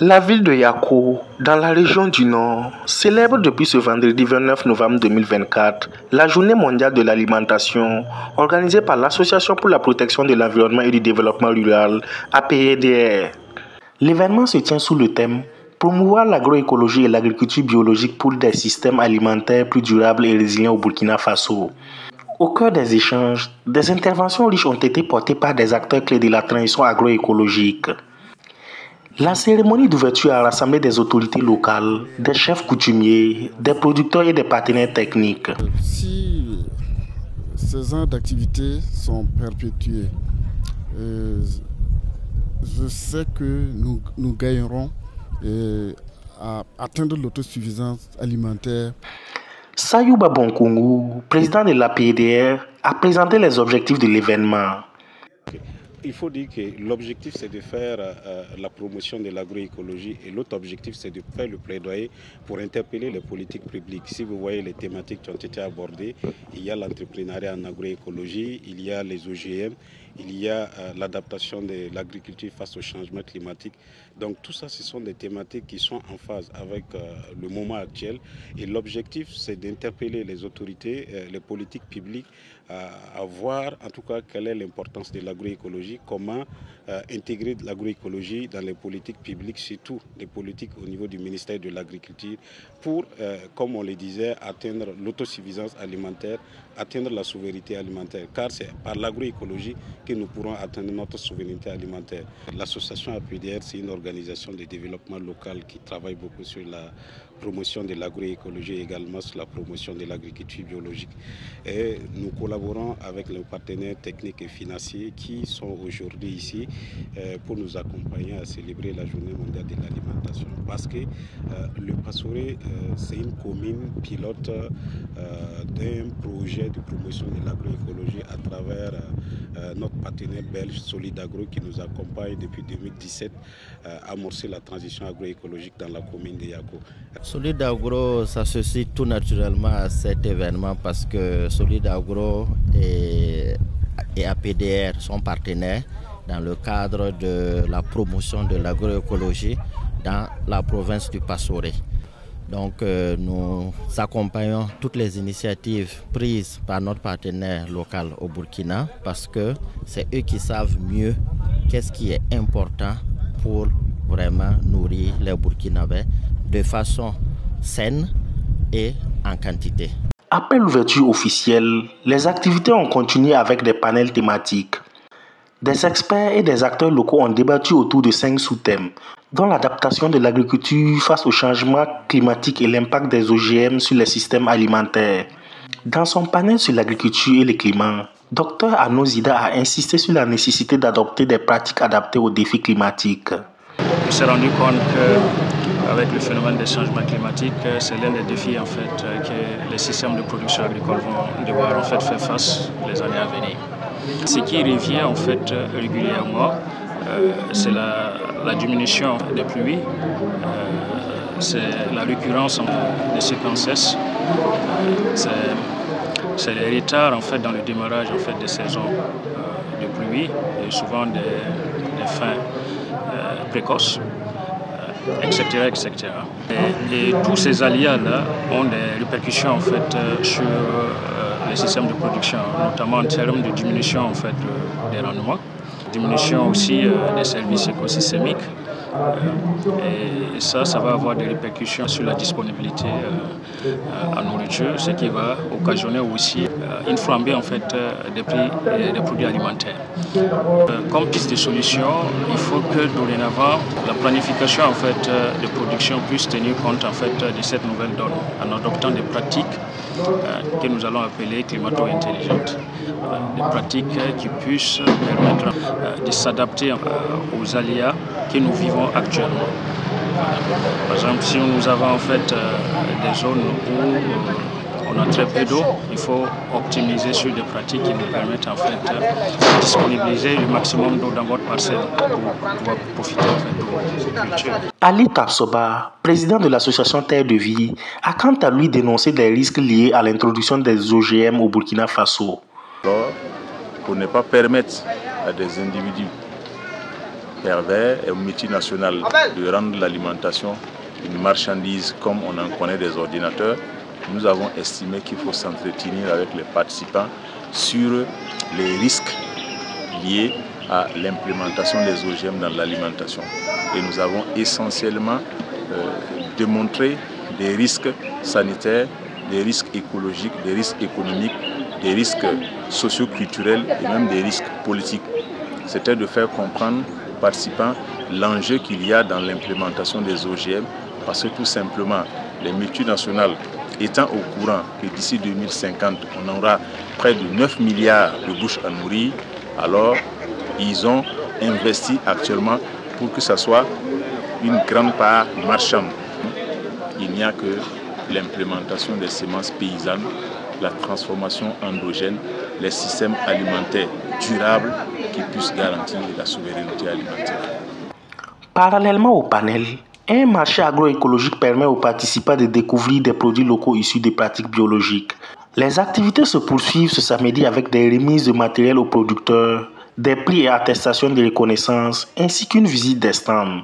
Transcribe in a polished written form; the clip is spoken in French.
La ville de Yako, dans la région du Nord, célèbre depuis ce vendredi 29 novembre 2024 la Journée mondiale de l'alimentation organisée par l'Association pour la protection de l'environnement et du développement rural, APEDR. L'événement se tient sous le thème promouvoir l'agroécologie et l'agriculture biologique pour des systèmes alimentaires plus durables et résilients au Burkina Faso. Au cœur des échanges, des interventions riches ont été portées par des acteurs clés de la transition agroécologique. La cérémonie d'ouverture a rassemblé des autorités locales, des chefs coutumiers, des producteurs et des partenaires techniques. Si ces genres d'activités sont perpétuées, je sais que nous gagnerons à atteindre l'autosuffisance alimentaire. Sayouba Bonkungu, président de la PDR, a présenté les objectifs de l'événement. Il faut dire que l'objectif, c'est de faire la promotion de l'agroécologie et l'autre objectif, c'est de faire le plaidoyer pour interpeller les politiques publiques. Si vous voyez les thématiques qui ont été abordées, il y a l'entrepreneuriat en agroécologie, il y a les OGM, il y a l'adaptation de l'agriculture face au changement climatique. Donc tout ça, ce sont des thématiques qui sont en phase avec le moment actuel. Et l'objectif, c'est d'interpeller les autorités, les politiques publiques, à voir en tout cas quelle est l'importance de l'agroécologie, comment intégrer l'agroécologie dans les politiques publiques, surtout les politiques au niveau du ministère de l'Agriculture, pour, comme on le disait, atteindre l'autosuffisance alimentaire, atteindre la souveraineté alimentaire, car c'est par l'agroécologie que nous pourrons atteindre notre souveraineté alimentaire. L'association APDR, c'est une organisation de développement local qui travaille beaucoup sur la promotion de l'agroécologie et également sur la promotion de l'agriculture biologique. Et nous collaborons avec les partenaires techniques et financiers qui sont aujourd'hui ici pour nous accompagner à célébrer la Journée mondiale de l'alimentation. Parce que le Passoré, c'est une commune pilote d'un projet de promotion de l'agroécologie à travers notre partenaire belge Solidagro qui nous accompagne depuis 2017 à amorcer la transition agroécologique dans la commune de Yako. Solidagro s'associe tout naturellement à cet événement parce que Solidagro et APDR sont partenaires dans le cadre de la promotion de l'agroécologie dans la province du Passoré. Donc nous accompagnons toutes les initiatives prises par notre partenaire local au Burkina parce que c'est eux qui savent mieux qu'est-ce qui est important pour vraiment nourrir les Burkinabés de façon saine et en quantité. Après l'ouverture officielle, les activités ont continué avec des panels thématiques. Des experts et des acteurs locaux ont débattu autour de 5 sous-thèmes, dont l'adaptation de l'agriculture face au changement climatique et l'impact des OGM sur les systèmes alimentaires. Dans son panel sur l'agriculture et le climat, Dr Anozida a insisté sur la nécessité d'adopter des pratiques adaptées aux défis climatiques. On s'est rendu compte qu'avec le phénomène des changements climatiques, c'est l'un des défis en fait, que les systèmes de production agricole vont devoir en fait, faire face les années à venir. Ce qui revient en fait régulièrement, c'est la diminution des pluies, c'est la récurrence des séquences, c'est les retards en fait, dans le démarrage en fait, des saisons de pluie et souvent des fins précoces, etc. etc. Et tous ces aléas-là ont des répercussions en fait, sur les systèmes de production, notamment en termes de diminution en fait, des rendements, diminution aussi des services écosystémiques. Et ça va avoir des répercussions sur la disponibilité en nourriture, ce qui va occasionner aussi une flambée en fait, des prix des produits alimentaires. Comme piste de solution, il faut que dorénavant la planification en fait, de production puisse tenir compte en fait, de cette nouvelle donne en adoptant des pratiques que nous allons appeler climato-intelligentes. Des pratiques qui puissent permettre de s'adapter aux aléas que nous vivons actuellement. Par exemple, si nous avons en fait des zones où on a très peu d'eau, il faut optimiser sur des pratiques qui nous permettent en fait de disponibiliser le maximum d'eau dans votre parcelle pour pouvoir profiter en fait, de vos cultures. Ali Tapsoba, président de l'association Terre de Vie, a quant à lui dénoncé des risques liés à l'introduction des OGM au Burkina Faso. Alors, pour ne pas permettre à des individus pervers et aux multinationales de rendre l'alimentation une marchandise comme on en connaît des ordinateurs, nous avons estimé qu'il faut s'entretenir avec les participants sur les risques liés à l'implémentation des OGM dans l'alimentation. Et nous avons essentiellement démontré des risques sanitaires, des risques écologiques, des risques économiques, des risques socio-culturels et même des risques politiques. C'était de faire comprendre aux participants l'enjeu qu'il y a dans l'implémentation des OGM, parce que tout simplement, les multinationales étant au courant que d'ici 2050, on aura près de 9 milliards de bouches à nourrir, alors ils ont investi actuellement pour que ça soit une grande part marchande. Il n'y a que l'implémentation des semences paysannes, la transformation endogène, les systèmes alimentaires durables qui puissent garantir la souveraineté alimentaire. Parallèlement au panel, un marché agroécologique permet aux participants de découvrir des produits locaux issus des pratiques biologiques. Les activités se poursuivent ce samedi avec des remises de matériel aux producteurs, des prix et attestations de reconnaissance, ainsi qu'une visite des stands.